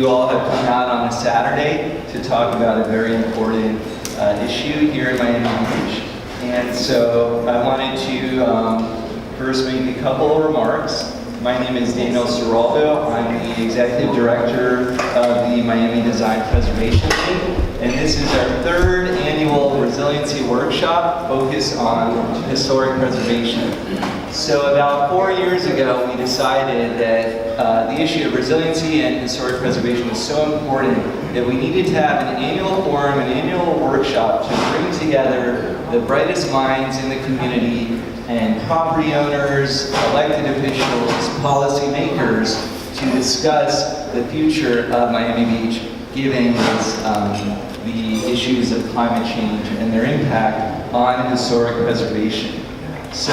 you all have come out on a Saturday to talk about a very important issue here in Miami Beach. And so I wanted to first make a couple of remarks. My name is Daniel Serraldo. I'm the Executive Director of the Miami Design Preservation Team. And this is our third annual resiliency workshop focused on historic preservation. So about 4 years ago, we decided that the issue of resiliency and historic preservation was so important that we needed to have an annual forum, an annual workshop to bring together the brightest minds in the community and property owners, elected officials, policymakers to discuss the future of Miami Beach, given the issues of climate change and their impact on historic preservation. So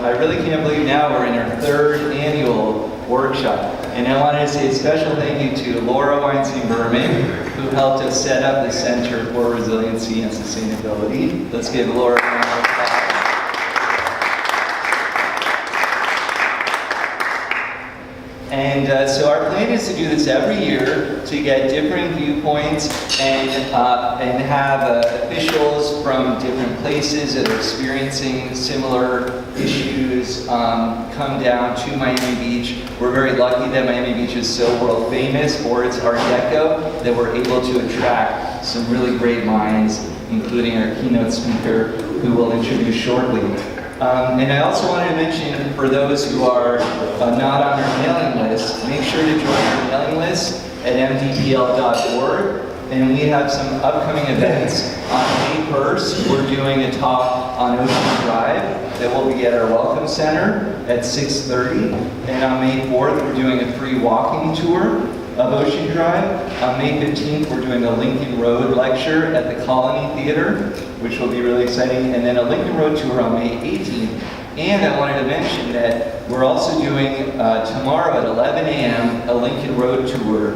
I really can't believe now we're in our third annual workshop. And I wanted to say a special thank you to Laura Weinstein-Berman, who helped us set up the Center for Resiliency and Sustainability. Let's give Laura a round of applause. And so our plan is to do this every year to get different viewpoints and have officials from different places that are experiencing similar issues come down to Miami Beach. We're very lucky that Miami Beach is so world famous for its Art Deco that we're able to attract some really great minds, including our keynote speaker, who we'll introduce shortly. And I also wanted to mention, for those who are not on our mailing list, make sure to join our mailing list at mdpl.org. And we have some upcoming events. On May 1st, we're doing a talk on Ocean Drive that will be at our Welcome Center at 6:30. And on May 4th, we're doing a free walking tour of Ocean Drive. On May 15th, we're doing a Lincoln Road lecture at the Colony Theater, which will be really exciting, and then a Lincoln Road tour on May 18th. And I wanted to mention that we're also doing tomorrow at 11 a.m. a Lincoln Road tour,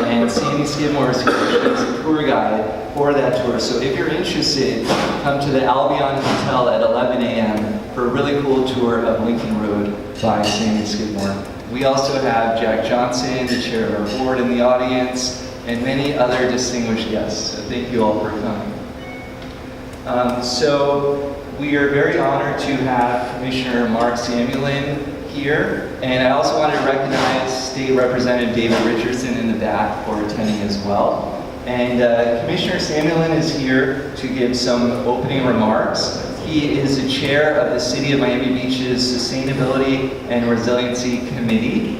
and Sandy Skidmore is here as a tour guide for that tour. So if you're interested, come to the Albion Hotel at 11 a.m. for a really cool tour of Lincoln Road by Sandy Skidmore. We also have Jack Johnson, the chair of our board, in the audience, and many other distinguished guests. So thank you all for coming. So we are very honored to have Commissioner Mark Samuelian here, and I also want to recognize State Representative David Richardson in the back for attending as well. And Commissioner Samuelian is here to give some opening remarks. He is the chair of the City of Miami Beach's Sustainability and Resiliency Committee.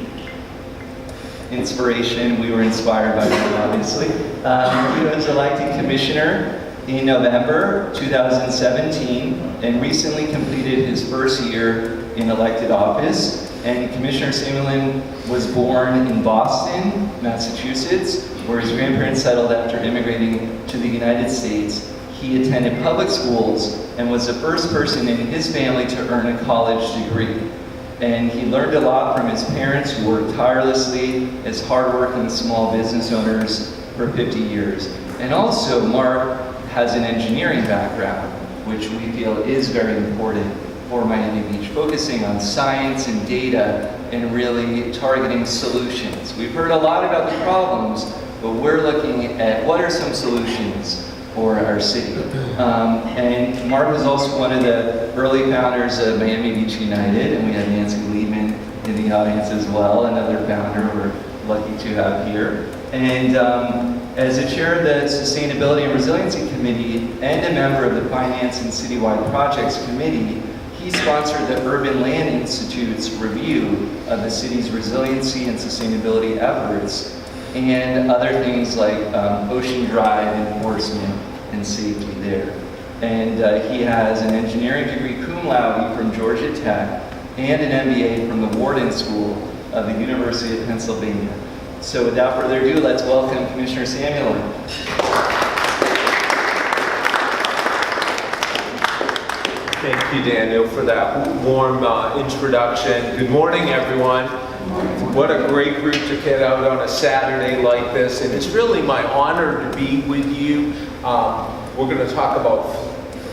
Inspiration, we were inspired by that, obviously. He was elected commissioner in November 2017 and recently completed his first year in elected office. And Commissioner Samuelian was born in Boston, Massachusetts, where his grandparents settled after immigrating to the United States. He attended public schools and was the first person in his family to earn a college degree. And he learned a lot from his parents, who worked tirelessly as hardworking small business owners for 50 years. And also, Mark has an engineering background, which we feel is very important for Miami Beach, focusing on science and data and really targeting solutions. We've heard a lot about the problems, but we're looking at what are some solutions for our city. And Mark was also one of the early founders of Miami Beach United, and we have Nancy Liebman in the audience as well, another founder we're lucky to have here. And as the chair of the Sustainability and Resiliency Committee and a member of the Finance and Citywide Projects Committee, he sponsored the Urban Land Institute's review of the city's resiliency and sustainability efforts, and other things like Ocean Drive enforcement and safety there. And he has an engineering degree cum laude from Georgia Tech and an MBA from the Wharton School of the University of Pennsylvania. So without further ado, let's welcome Commissioner Samuelian. Thank you, Daniel, for that warm introduction. Good morning, everyone. What a great group to get out on a Saturday like this, and it's really my honor to be with you. We're going to talk about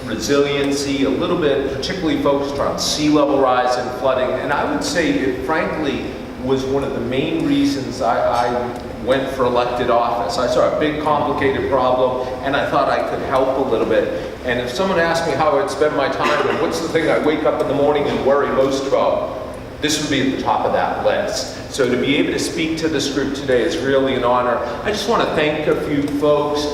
resiliency, a little bit particularly focused on sea level rise and flooding, and I would say it frankly was one of the main reasons I went for elected office. I saw a big complicated problem and I thought I could help a little bit. And if someone asked me how I'd spend my time and what's the thing I wake up in the morning and worry most about, this would be at the top of that list. So to be able to speak to this group today is really an honor. I just want to thank a few folks,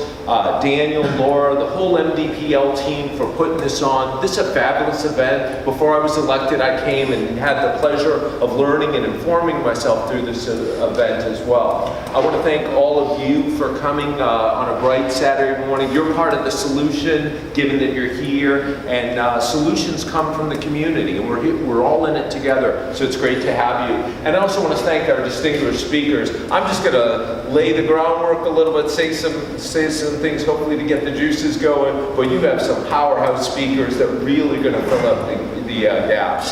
Daniel, Laura, the whole MDPL team for putting this on. This is a fabulous event. Before I was elected, I came and had the pleasure of learning and informing myself through this event as well. I want to thank all of you for coming on a bright Saturday morning. You're part of the solution, given that you're here, and solutions come from the community, and we're all in it together, so it's great to have you. And I also want to thank our distinguished speakers. I'm just going to lay the groundwork a little bit, say some things hopefully to get the juices going, but you have some powerhouse speakers that are really going to fill up the gaps.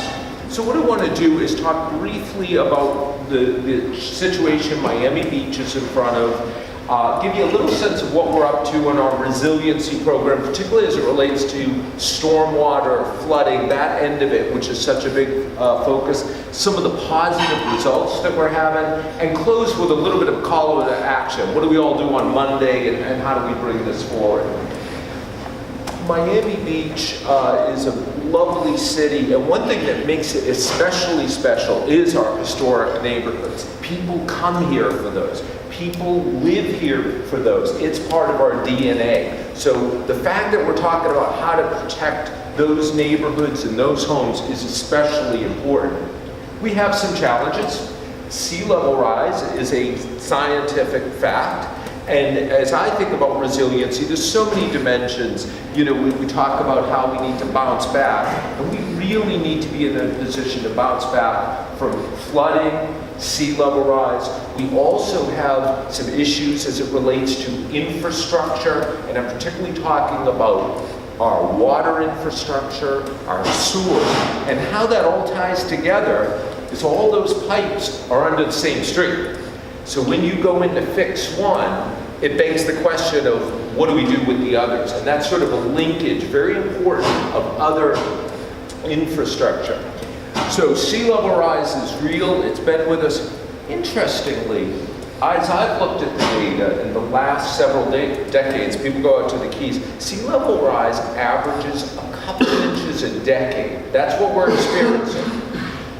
So what I want to do is talk briefly about the situation Miami Beach is in front of, give you a little sense of what we're up to in our resiliency program, particularly as it relates to stormwater, flooding, that end of it, which is such a big focus, some of the positive results that we're having, and close with a little bit of call to action. What do we all do on Monday, and how do we bring this forward? Miami Beach is a lovely city, and one thing that makes it especially special is our historic neighborhoods. People come here for those. People live here for those. It's part of our DNA. So the fact that we're talking about how to protect those neighborhoods and those homes is especially important. We have some challenges. Sea level rise is a scientific fact. And as I think about resiliency, there's so many dimensions. You know, we talk about how we need to bounce back, and we really need to be in a position to bounce back from flooding, sea level rise. We also have some issues as it relates to infrastructure, and I'm particularly talking about our water infrastructure, our sewers, and how that all ties together is all those pipes are under the same street. So when you go in to fix one, it begs the question of what do we do with the others? And that's sort of a linkage, very important, of other infrastructure. So sea level rise is real, it's been with us. Interestingly, as I've looked at the data in the last several decades, people go out to the Keys, sea level rise averages a couple inches a decade. That's what we're experiencing.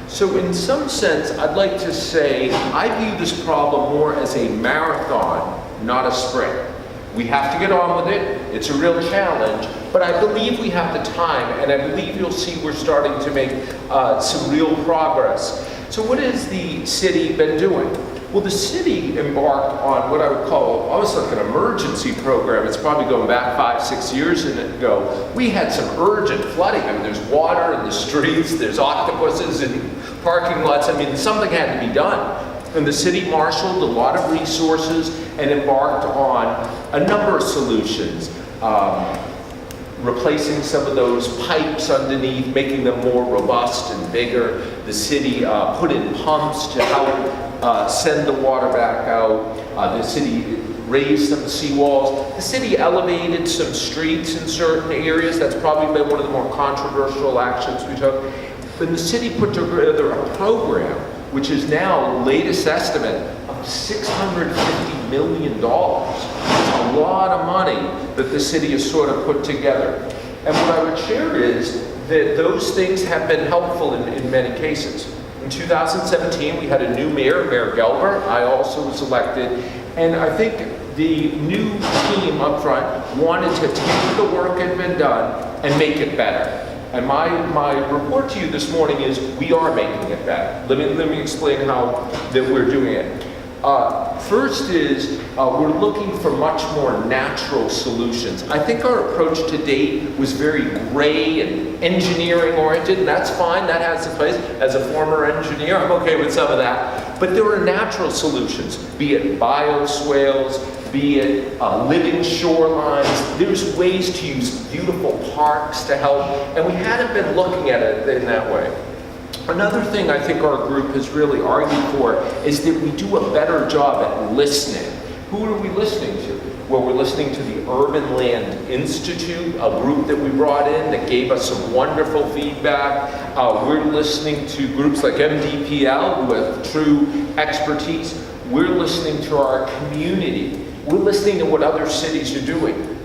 So in some sense, I'd like to say, I view this problem more as a marathon, not a sprint. We have to get on with it. It's a real challenge, but I believe we have the time, and I believe you'll see we're starting to make some real progress. So what has the city been doing? Well, the city embarked on what I would call almost like an emergency program. It's probably going back 5-6 years ago. We had some urgent flooding. I mean, there's water in the streets, there's octopuses in parking lots. I mean, something had to be done. And the city marshaled a lot of resources and embarked on a number of solutions. Replacing some of those pipes underneath, making them more robust and bigger. The city put in pumps to help send the water back out. The city raised some seawalls. The city elevated some streets in certain areas. That's probably been one of the more controversial actions we took. But the city put together a program, which is now, latest estimate, of $650 million. It's a lot of money that the city has sort of put together. And what I would share is that those things have been helpful in many cases. In 2017, we had a new mayor, Mayor Gelber. I also was elected. And I think the new team up front wanted to take the work that had been done and make it better. And my report to you this morning is we are making it better. Let me explain how that we're doing it. First is we're looking for much more natural solutions. I think our approach to date was very gray and engineering oriented, and that's fine, that has its place. As a former engineer, I'm okay with some of that. But there are natural solutions, be it bioswales, be it living shorelines. There's ways to use beautiful parks to help, and we hadn't been looking at it in that way. Another thing I think our group has really argued for is that we do a better job at listening. Who are we listening to? Well, we're listening to the Urban Land Institute, a group that we brought in that gave us some wonderful feedback. We're listening to groups like MDPL who have true expertise. We're listening to our community. We're listening to what other cities are doing.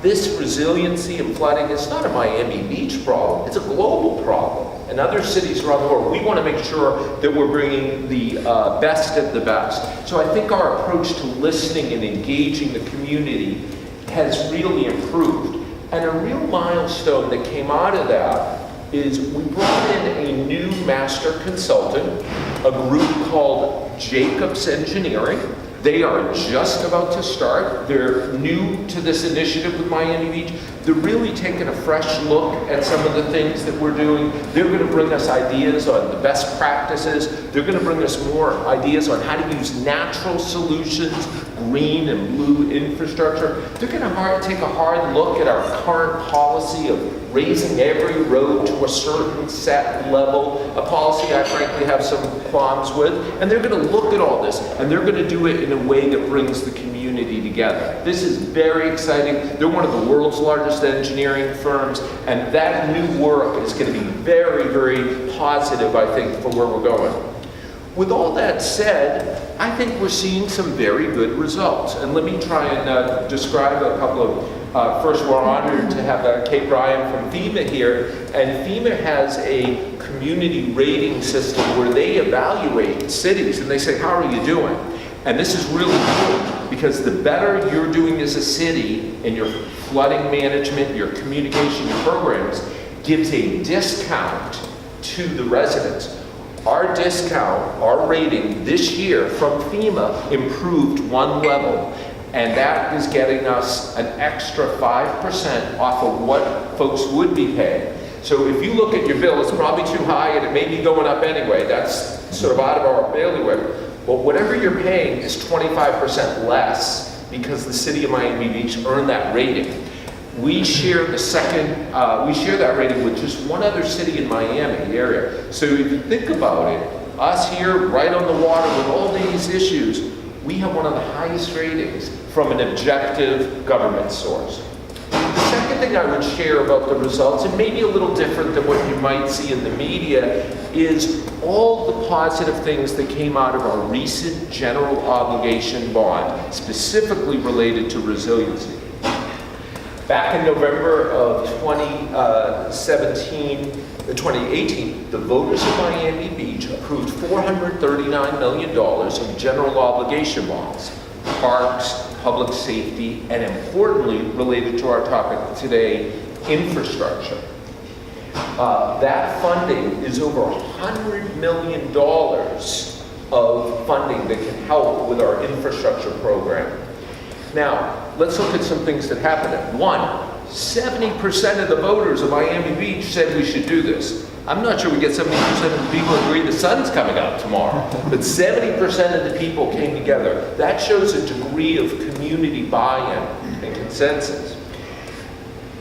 This resiliency and flooding is not a Miami Beach problem, it's a global problem. And other cities around the world, we want to make sure that we're bringing the best of the best. So I think our approach to listening and engaging the community has really improved. And a real milestone that came out of that is we brought in a new master consultant, a group called Jacobs Engineering. They are just about to start. They're new to this initiative with Miami Beach. They're really taking a fresh look at some of the things that we're doing. They're going to bring us ideas on the best practices. They're going to bring us more ideas on how to use natural solutions, green and blue infrastructure. They're going to take a hard look at our current policy of raising every road to a certain set level, a policy I frankly have some qualms with. And they're going to look at all this, and they're going to do it in a way that brings the community together. This is very exciting. They're one of the world's largest engineering firms, and that new work is going to be very, very positive, I think, for where we're going. With all that said, I think we're seeing some very good results. And let me try and describe a couple of, first we're honored to have Kate Bryan from FEMA here. And FEMA has a community rating system where they evaluate cities and they say, how are you doing? And this is really cool because the better you're doing as a city in your flooding management, your communication, your programs, gives a discount to the residents. Our discount, our rating this year from FEMA improved one level, and that is getting us an extra 5% off of what folks would be paying. So if you look at your bill, it's probably too high and it may be going up anyway. That's sort of out of our bailiwick. But whatever you're paying is 25% less because the city of Miami Beach earned that rating. We share that rating with just one other city in Miami area. So if you think about it, us here right on the water with all these issues, we have one of the highest ratings from an objective government source. The second thing I would share about the results, and maybe a little different than what you might see in the media, is all the positive things that came out of our recent general obligation bond, specifically related to resiliency. Back in November of 2018, the voters of Miami Beach approved $439 million in general obligation bonds, parks, public safety, and importantly, related to our topic today, infrastructure. That funding is over $100 million of funding that can help with our infrastructure program. Now, let's look at some things that happened. One, 70% of the voters of Miami Beach said we should do this. I'm not sure we get 70% of the people agree the sun's coming out tomorrow, but 70% of the people came together. That shows a degree of community buy-in and consensus.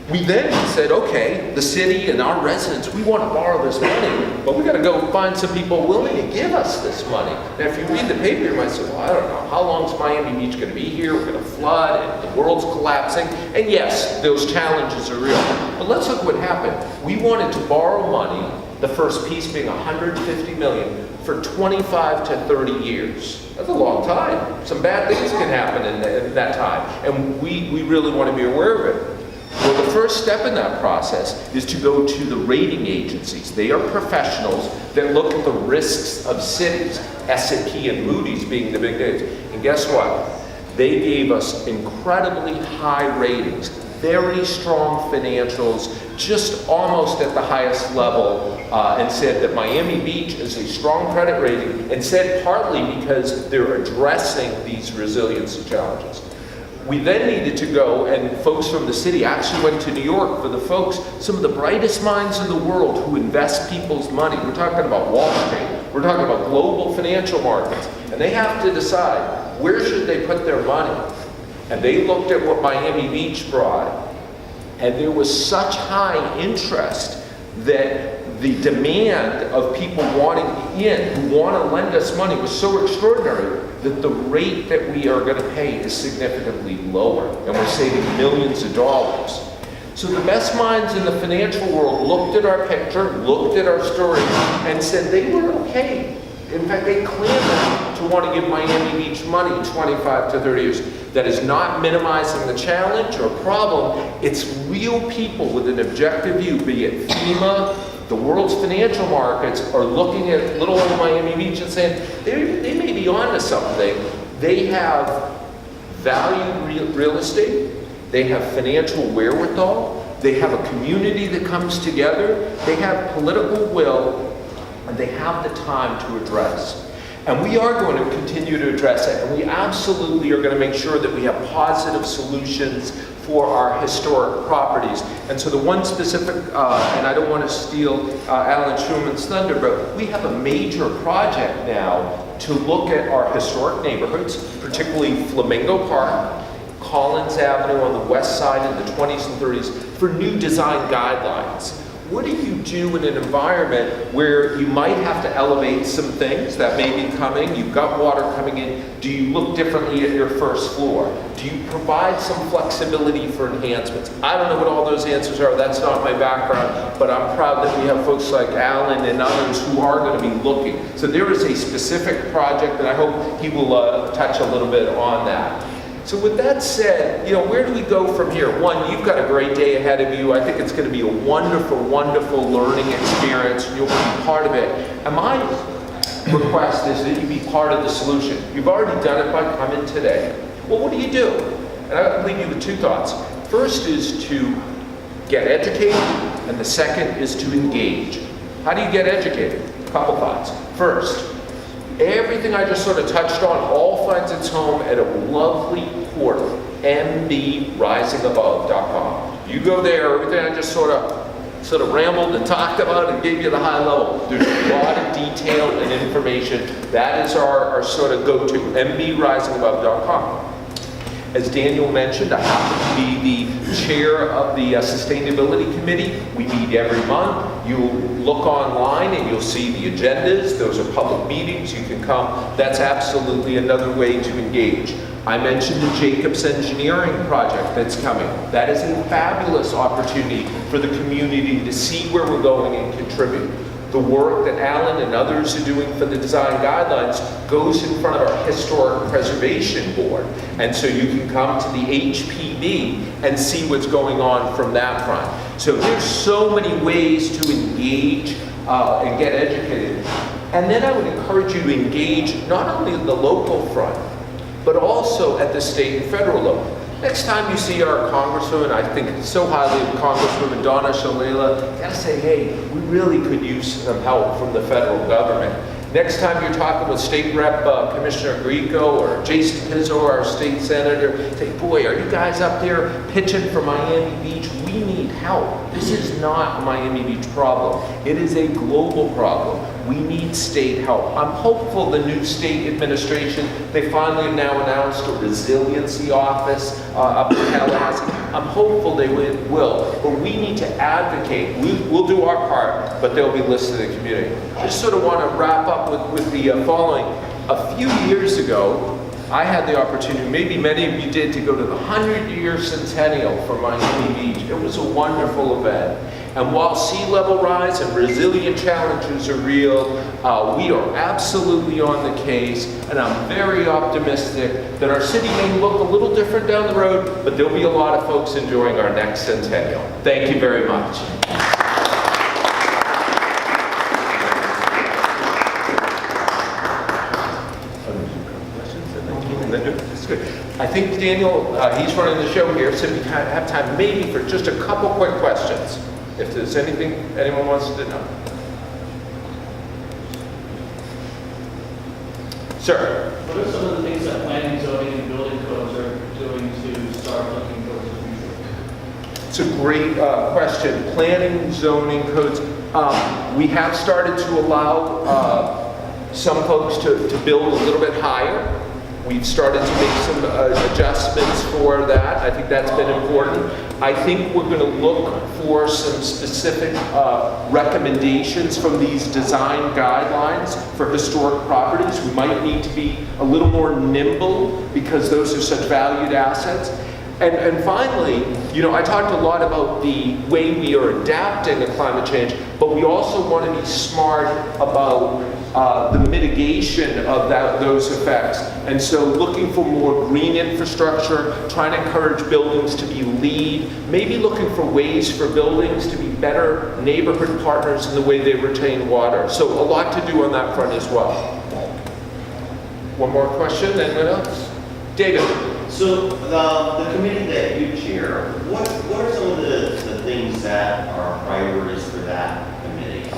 We then said, okay, the city and our residents, we want to borrow this money, but we got to go find some people willing to give us this money. Now, if you read the paper, you might say, well, I don't know, how long is Miami Beach going to be here? We're going to flood, and the world's collapsing. And yes, those challenges are real. But let's look what happened. We wanted to borrow money, the first piece being $150 million, for 25 to 30 years. That's a long time. Some bad things can happen in that time, and we really want to be aware of it. Well, the first step in that process is to go to the rating agencies. They are professionals that look at the risks of cities, S&P and Moody's being the big names. And guess what? They gave us incredibly high ratings, very strong financials, just almost at the highest level, and said that Miami Beach is a strong credit rating, and said partly because they're addressing these resiliency challenges. We then needed to go, and folks from the city actually went to New York for the folks, some of the brightest minds in the world who invest people's money. We're talking about Wall Street. We're talking about global financial markets. And they have to decide, where should they put their money? And they looked at what Miami Beach brought, and there was such high interest that the demand of people wanting in, who want to lend us money, was so extraordinary that the rate that we are going to pay is significantly lower, and we're saving millions of dollars. So the best minds in the financial world looked at our picture, looked at our story, and said they were okay In fact, they clamor to want to give Miami Beach money 25 to 30 years. That is not minimizing the challenge or problem. It's real people with an objective view, be it FEMA, the world's financial markets are looking at little old Miami Beach and saying, they may be onto something. They have valued real estate. They have financial wherewithal. They have a community that comes together. They have political will, and they have the time to address. And we are going to continue to address it, and we absolutely are going to make sure that we have positive solutions for our historic properties. And so the one specific, and I don't want to steal Alan Schumann's thunder, but we have a major project now to look at our historic neighborhoods, particularly Flamingo Park, Collins Avenue on the west side in the 20s and 30s, for new design guidelines. What do you do in an environment where you might have to elevate some things that may be coming? You've got water coming in. Do you look differently at your first floor? Do you provide some flexibility for enhancements? I don't know what all those answers are. That's not my background, but I'm proud that we have folks like Alan and others who are going to be looking. So there is a specific project, and I hope he will touch a little bit on that. So with that said, you know, where do we go from here? One, you've got a great day ahead of you. I think it's going to be a wonderful, wonderful learning experience. You'll be part of it. And my request is that you be part of the solution. You've already done it by coming today. Well, what do? And I'll leave you with two thoughts. First is to get educated, and the second is to engage. How do you get educated? A couple thoughts. First, everything I just sort of touched on all finds its home at a lovely portal, mbrisingabove.com. You go there, everything I just sort of rambled and talked about and gave you the high level. There's a lot of detail and information. That is our sort of go-to, mbrisingabove.com. As Daniel mentioned, I happen to be the chair of the Sustainability Committee. We meet every month. You'll look online and you'll see the agendas. Those are public meetings. You can come. That's absolutely another way to engage. I mentioned the Jacobs Engineering project that's coming. That is a fabulous opportunity for the community to see where we're going and contribute. The work that Alan and others are doing for the design guidelines goes in front of our Historic Preservation Board. And so you can come to the HPB and see what's going on from that front. So there's so many ways to engage and get educated. And then I would encourage you to engage not only at the local front, but also at the state and federal level. Next time you see our Congresswoman, I think so highly of Congresswoman Donna Shalala, you gotta say, hey, we really could use some help from the federal government. Next time you're talking with State Rep Commissioner Grieco or Jason Pizzo, our state senator, say, boy, are you guys up there pitching for Miami Beach? We need help. This is not a Miami Beach problem. It is a global problem. We need state help. I'm hopeful the new state administration, they finally have now announced a resiliency office up in Tallahassee. I'm hopeful they will, but we need to advocate. We'll do our part, but they'll be listening to the community. I just sort of want to wrap up with the following. A few years ago, I had the opportunity, maybe many of you did, to go to the 100-year centennial for Miami Beach. It was a wonderful event. And while sea level rise and resilient challenges are real, we are absolutely on the case, and I'm very optimistic that our city may look a little different down the road, but there'll be a lot of folks enjoying our next centennial. Thank you very much. I think Daniel, he's running the show here, so we have time maybe for just a couple quick questions. If there's anything anyone wants to know. Sir? What are some of the things that planning, zoning, and building codes are doing to start looking towards the future? It's a great question. Planning, zoning, codes. We have started to allow some folks to build a little bit higher. We've started to make some adjustments for that. I think that's been important. I think we're going to look for some specific recommendations from these design guidelines for historic properties. We might need to be a little more nimble because those are such valued assets. And finally, you know, I talked a lot about the way we are adapting to climate change, but we also want to be smart about the mitigation of those effects. And so looking for more green infrastructure, trying to encourage buildings to be LEED, maybe looking for ways for buildings to be better neighborhood partners in the way they retain water. So a lot to do on that front as well. One more question, anyone else? David. So the committee that you chair, what are some of the things that are priorities for that committee?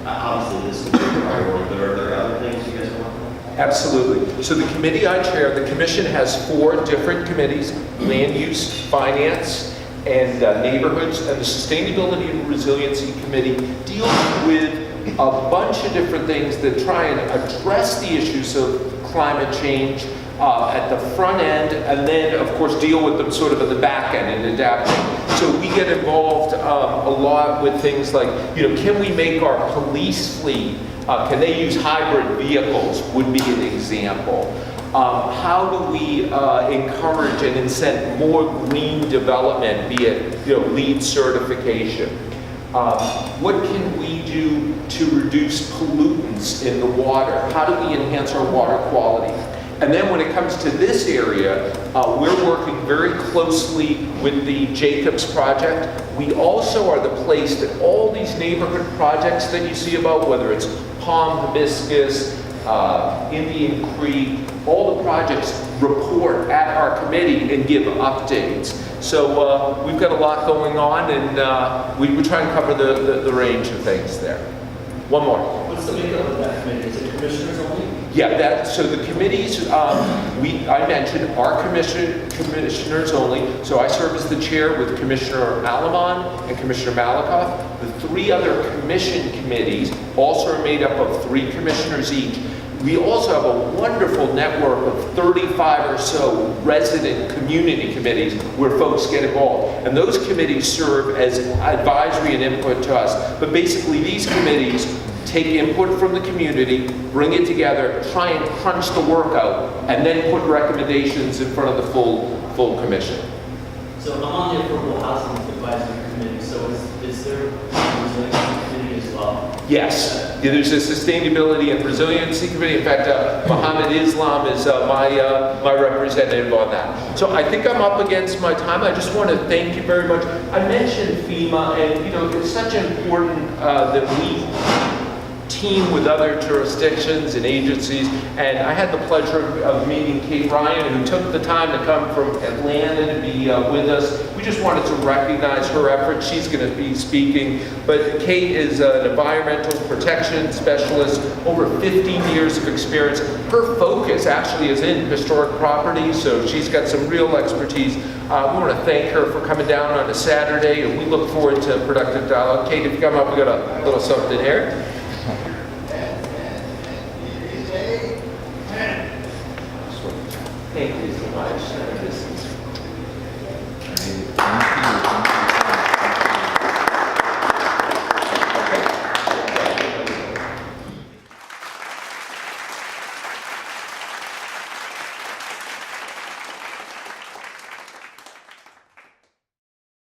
Obviously, this is a big priority, but are there other things you guys want? Absolutely. So the committee I chair, the commission has 4 different committees: land use, finance, and neighborhoods. And the Sustainability and Resiliency Committee deals with a bunch of different things that try and address the issues of climate change at the front end, and then of course deal with them sort of at the back end and adapting. So we get involved a lot with things like, can we make our police fleet, can they use hybrid vehicles, would be an example. How do we encourage and incent more green development, be it LEED certification? What can we do to reduce pollutants in the water? How do we enhance our water quality? And then when it comes to this area, we're working very closely with the Jacobs Project. We also are the place that all these neighborhood projects that you see about, whether it's Palm Hibiscus, Indian Creek, all the projects report at our committee and give updates. So we've got a lot going on, and we try and cover the range of things there. One more. What's the makeup of that committee? Is it commissioners only? Yeah, so the committees, I mentioned, are commissioners only. So I serve as the chair with Commissioner Alamon and Commissioner Malakoff. The 3 other commission committees also are made up of 3 commissioners each. We also have a wonderful network of 35 or so resident community committees where folks get involved. And those committees serve as advisory and input to us. But basically these committees take input from the community, bring it together, try and crunch the work out, and then put recommendations in front of the full commission. So I'm on the Affordable Housing Advisory Committee, so is there a resiliency committee as well? Yes, there's a Sustainability and Resiliency Committee. In fact, Mohammed Islam is my representative on that. So I think I'm up against my time. I just want to thank you very much. I mentioned FEMA, and it's such important that we team with other jurisdictions and agencies, and I had the pleasure of meeting Kate Ryan, who took the time to come from Atlanta to be with us. We just wanted to recognize her efforts. She's going to be speaking, but Kate is an environmental protection specialist, over 15 years of experience. Her focus actually is in historic property, so she's got some real expertise. We want to thank her for coming down on a Saturday, and we look forward to productive dialogue. Kate, if you come up, we got a little something here. Thank you so much.